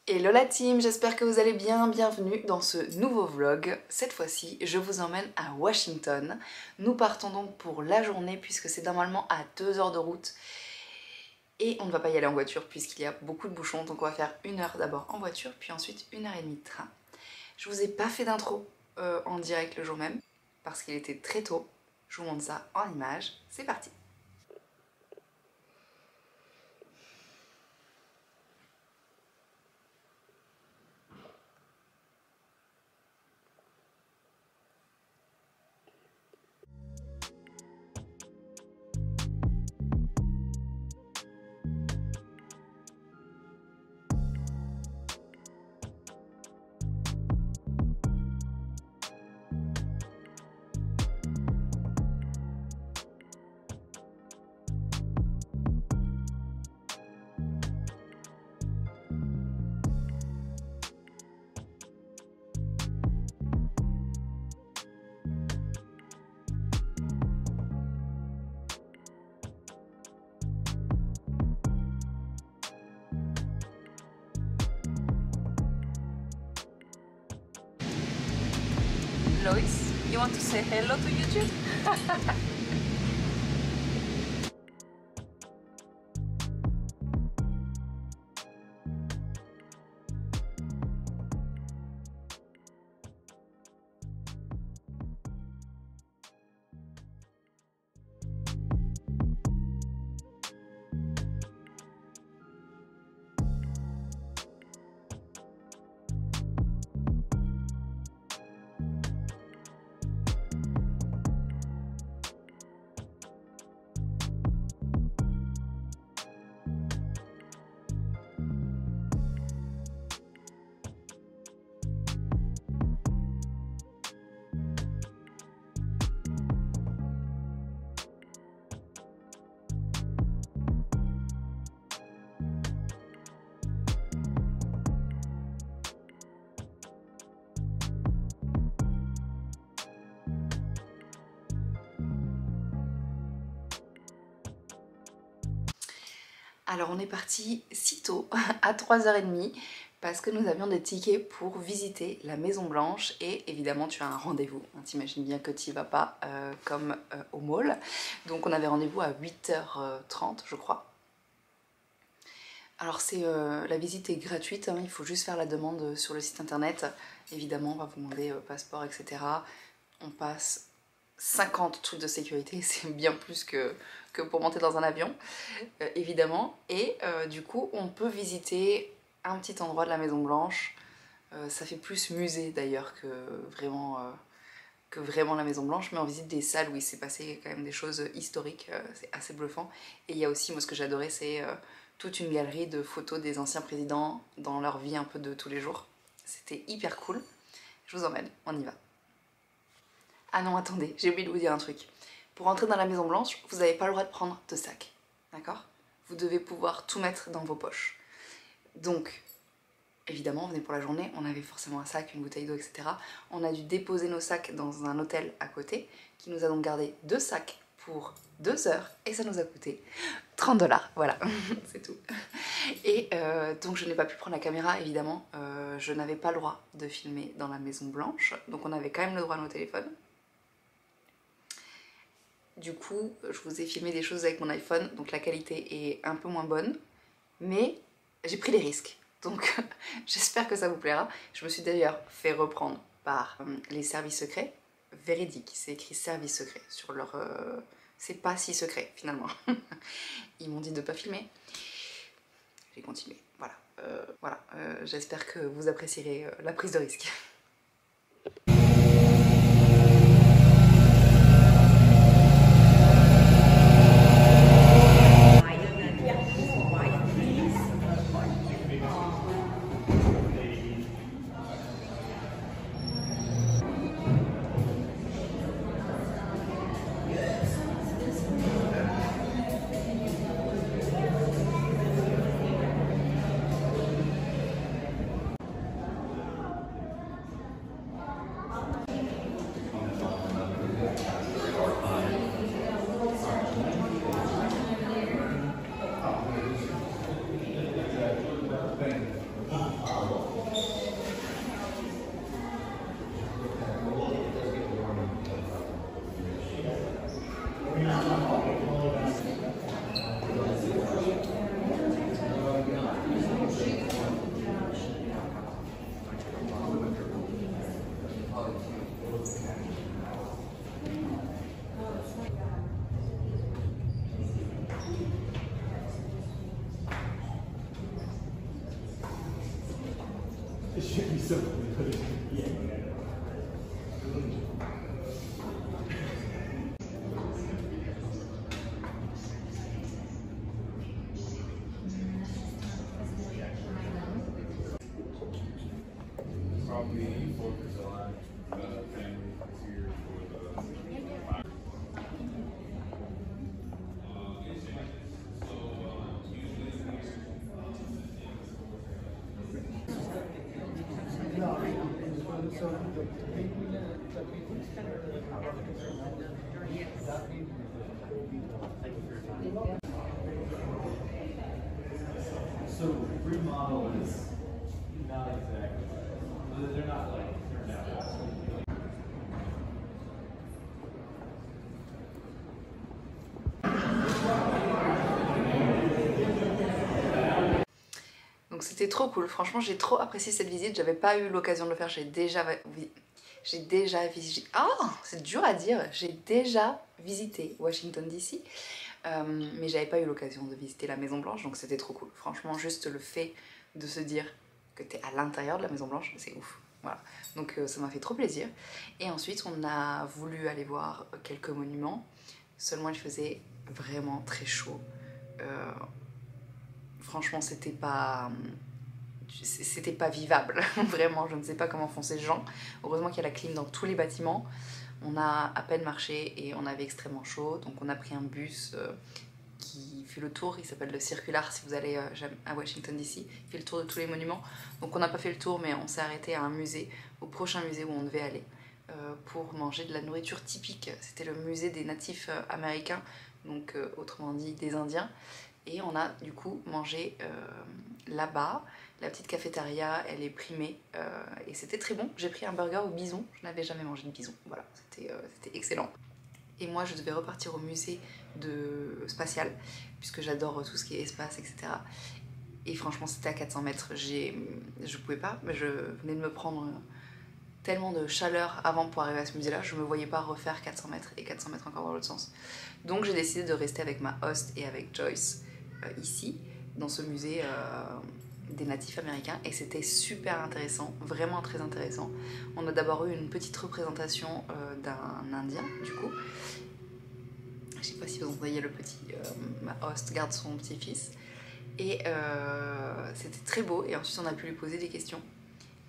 Hello la team, j'espère que vous allez bien, bienvenue dans ce nouveau vlog. Cette fois-ci, je vous emmène à Washington. Nous partons donc pour la journée puisque c'est normalement à 2 heures de route. Et on ne va pas y aller en voiture puisqu'il y a beaucoup de bouchons, donc on va faire 1 heure d'abord en voiture, puis ensuite 1h30 de train. Je vous ai pas fait d'intro en direct le jour même parce qu'il était très tôt. Je vous montre ça en images, c'est parti. Lois, you want to say hello to YouTube? Alors on est parti si tôt, à 3h30, parce que nous avions des tickets pour visiter la Maison Blanche et évidemment tu as un rendez-vous, t'imagines bien que tu n'y vas pas comme au mall. Donc on avait rendez-vous à 8h30 je crois. Alors la visite est gratuite, hein, il faut juste faire la demande sur le site internet. Évidemment on va vous demander passeport etc. On passe 50 trucs de sécurité, c'est bien plus que pour monter dans un avion, évidemment. Et du coup, on peut visiter un petit endroit de la Maison Blanche. Ça fait plus musée d'ailleurs que vraiment la Maison Blanche, mais on visite des salles où il s'est passé quand même des choses historiques, c'est assez bluffant. Et il y a aussi, moi ce que j'ai adoré, c'est toute une galerie de photos des anciens présidents dans leur vie un peu de tous les jours. C'était hyper cool. Je vous emmène, on y va. Ah non, attendez, j'ai oublié de vous dire un truc. Pour entrer dans la Maison Blanche, vous n'avez pas le droit de prendre de sac, d'accord? Vous devez pouvoir tout mettre dans vos poches. Donc, évidemment, on venait pour la journée, on avait forcément un sac, une bouteille d'eau, etc. On a dû déposer nos sacs dans un hôtel à côté, qui nous a donc gardé 2 sacs pour 2 heures, et ça nous a coûté 30 $, voilà, c'est tout. Et donc je n'ai pas pu prendre la caméra, évidemment, je n'avais pas le droit de filmer dans la Maison Blanche, donc on avait quand même le droit à nos téléphones. Du coup, je vous ai filmé des choses avec mon iPhone, donc la qualité est un peu moins bonne, mais j'ai pris des risques, donc j'espère que ça vous plaira. Je me suis d'ailleurs fait reprendre par les services secrets, véridique, c'est écrit service secret sur leur... c'est pas si secret finalement. Ils m'ont dit de ne pas filmer, j'ai continué, voilà. J'espère que vous apprécierez la prise de risque. It should be simple, but yeah. Probably 4th of July, family here for the. So remodel is not exactly. They're not like turned out. Donc c'était trop cool, franchement j'ai trop apprécié cette visite, j'avais pas eu l'occasion de le faire, j'ai déjà visité, c'est dur à dire, j'ai déjà visité Washington DC, mais j'avais pas eu l'occasion de visiter la Maison Blanche, donc c'était trop cool. Franchement juste le fait de se dire que t'es à l'intérieur de la Maison Blanche, c'est ouf. Voilà, donc ça m'a fait trop plaisir. Et ensuite on a voulu aller voir quelques monuments, seulement il faisait vraiment très chaud. Franchement c'était pas vivable, vraiment, je ne sais pas comment font ces gens. Heureusement qu'il y a la clim dans tous les bâtiments. On a à peine marché et on avait extrêmement chaud, donc on a pris un bus qui fait le tour, il s'appelle le Circular si vous allez à Washington DC, il fait le tour de tous les monuments. Donc on n'a pas fait le tour, mais on s'est arrêté à un musée, au prochain musée où on devait aller, pour manger de la nourriture typique. C'était le musée des natifs américains, donc autrement dit des Indiens. Et on a du coup mangé là-bas. La petite cafétéria, elle est primée et c'était très bon. J'ai pris un burger au bison, je n'avais jamais mangé de bison. Voilà, c'était excellent. Et moi, je devais repartir au musée spatial, puisque j'adore tout ce qui est espace, etc. Et franchement, c'était à 400 mètres. Je pouvais pas, mais je venais de me prendre tellement de chaleur avant pour arriver à ce musée-là. Je me voyais pas refaire 400 mètres et 400 mètres encore dans l'autre sens. Donc j'ai décidé de rester avec ma host et avec Joyce ici, dans ce musée des natifs américains, et c'était super intéressant, vraiment très intéressant. On a d'abord eu une petite représentation d'un Indien, du coup. Je sais pas si vous voyez le petit, ma host garde son petit-fils, et c'était très beau, et ensuite on a pu lui poser des questions.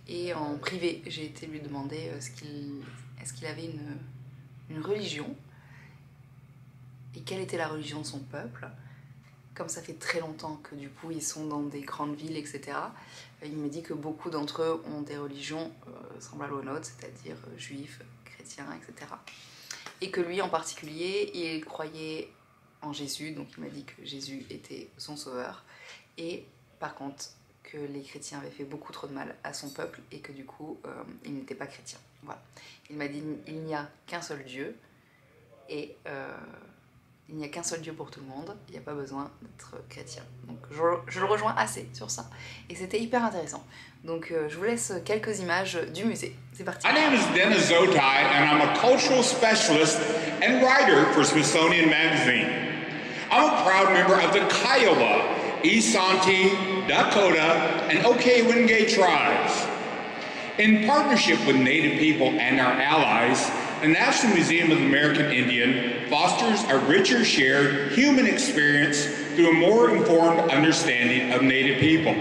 Et en privé, j'ai été lui demander est-ce qu'il avait une religion, et quelle était la religion de son peuple. Comme ça fait très longtemps que du coup ils sont dans des grandes villes, etc. Il me dit que beaucoup d'entre eux ont des religions semblables aux nôtres, c'est-à-dire juifs, chrétiens, etc. Et que lui en particulier, il croyait en Jésus, donc il m'a dit que Jésus était son sauveur. Et par contre, que les chrétiens avaient fait beaucoup trop de mal à son peuple et que du coup, il n'était pas chrétien. Voilà. Il m'a dit il n'y a qu'un seul Dieu et il n'y a qu'un seul Dieu pour tout le monde, il n'y a pas besoin d'être chrétien. Donc je le rejoins assez sur ça, et c'était hyper intéressant. Donc je vous laisse quelques images du musée. C'est parti. My name is Dennis Zotai, and I'm a cultural specialist and writer for Smithsonian Magazine. I'm a proud member of the Kiowa, Isanti, Dakota, and Okeh-Wingate tribes. In partnership with Native people and our allies, the National Museum of the American Indian fosters a richer shared human experience through a more informed understanding of Native people.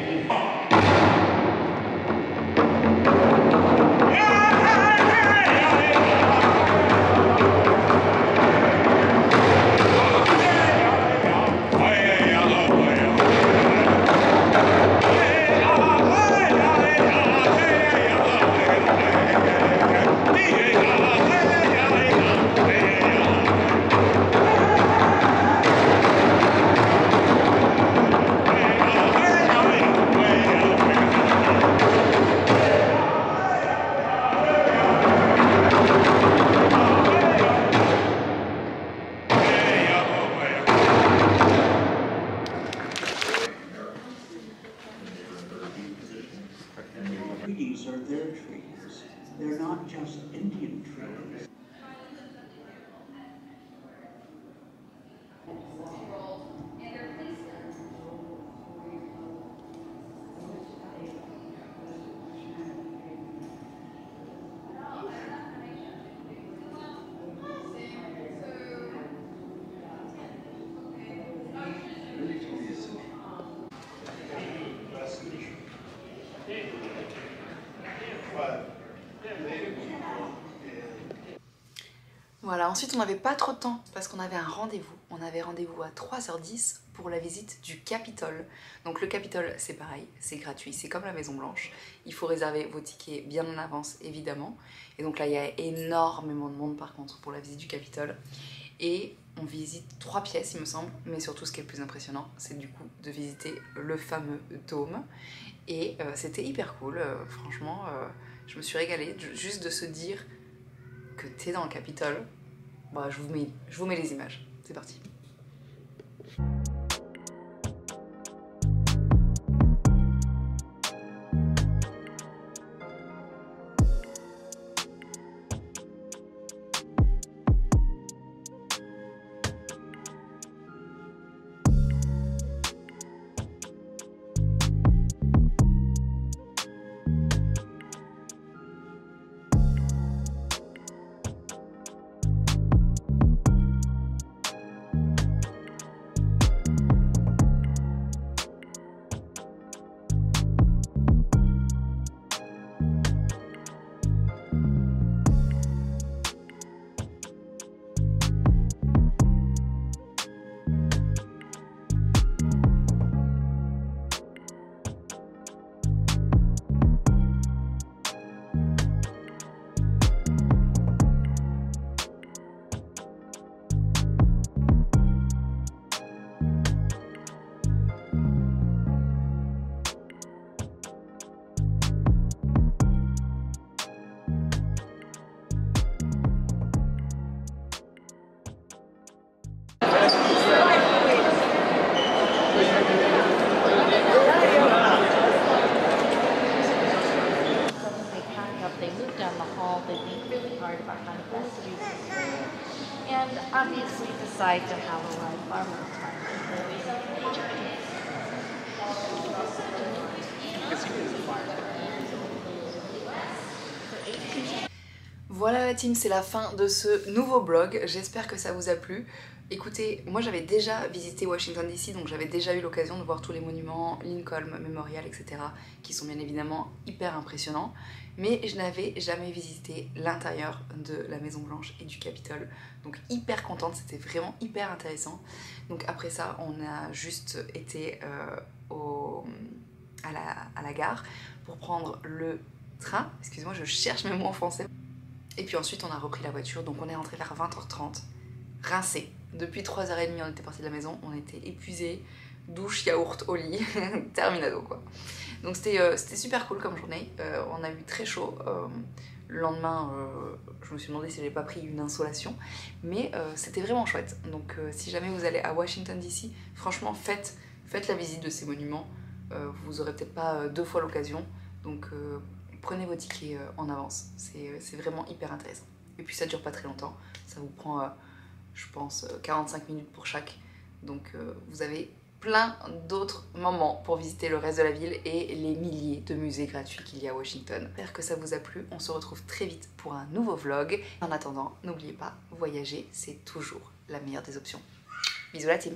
Trees are their trees. They're not just Indian trees. Voilà, ensuite on n'avait pas trop de temps parce qu'on avait un rendez-vous. On avait rendez-vous à 3h10 pour la visite du Capitole. Donc le Capitole, c'est pareil, c'est gratuit, c'est comme la Maison Blanche. Il faut réserver vos tickets bien en avance, évidemment. Et donc là, il y a énormément de monde par contre pour la visite du Capitole. Et on visite 3 pièces, il me semble. Mais surtout, ce qui est le plus impressionnant, c'est du coup de visiter le fameux dôme. Et c'était hyper cool, franchement, je me suis régalée juste de se dire que t'es dans le Capitole. Bah, je vous mets les images, c'est parti. And obviously decide to have a live farmer time. Voilà la team, c'est la fin de ce nouveau vlog, j'espère que ça vous a plu. Écoutez, moi j'avais déjà visité Washington DC, donc j'avais déjà eu l'occasion de voir tous les monuments, Lincoln Memorial, etc. qui sont bien évidemment hyper impressionnants. Mais je n'avais jamais visité l'intérieur de la Maison Blanche et du Capitole. Donc hyper contente, c'était vraiment hyper intéressant. Donc après ça, on a juste été à la gare pour prendre le train. Excusez-moi, je cherche mes mots en français. Et puis ensuite, on a repris la voiture, donc on est rentré vers 20h30, rincé. Depuis 3h30, on était parti de la maison, on était épuisés, douche, yaourt au lit, terminado quoi. Donc c'était super cool comme journée, on a eu très chaud. Le lendemain, je me suis demandé si j'avais pas pris une insolation, mais c'était vraiment chouette. Donc si jamais vous allez à Washington DC, franchement faites la visite de ces monuments, vous aurez peut-être pas 2 fois l'occasion, donc prenez vos tickets en avance, c'est vraiment hyper intéressant. Et puis ça dure pas très longtemps, ça vous prend je pense 45 minutes pour chaque, donc vous avez plein d'autres moments pour visiter le reste de la ville et les milliers de musées gratuits qu'il y a à Washington. J'espère que ça vous a plu, on se retrouve très vite pour un nouveau vlog. En attendant, n'oubliez pas, voyager c'est toujours la meilleure des options. Bisous la team.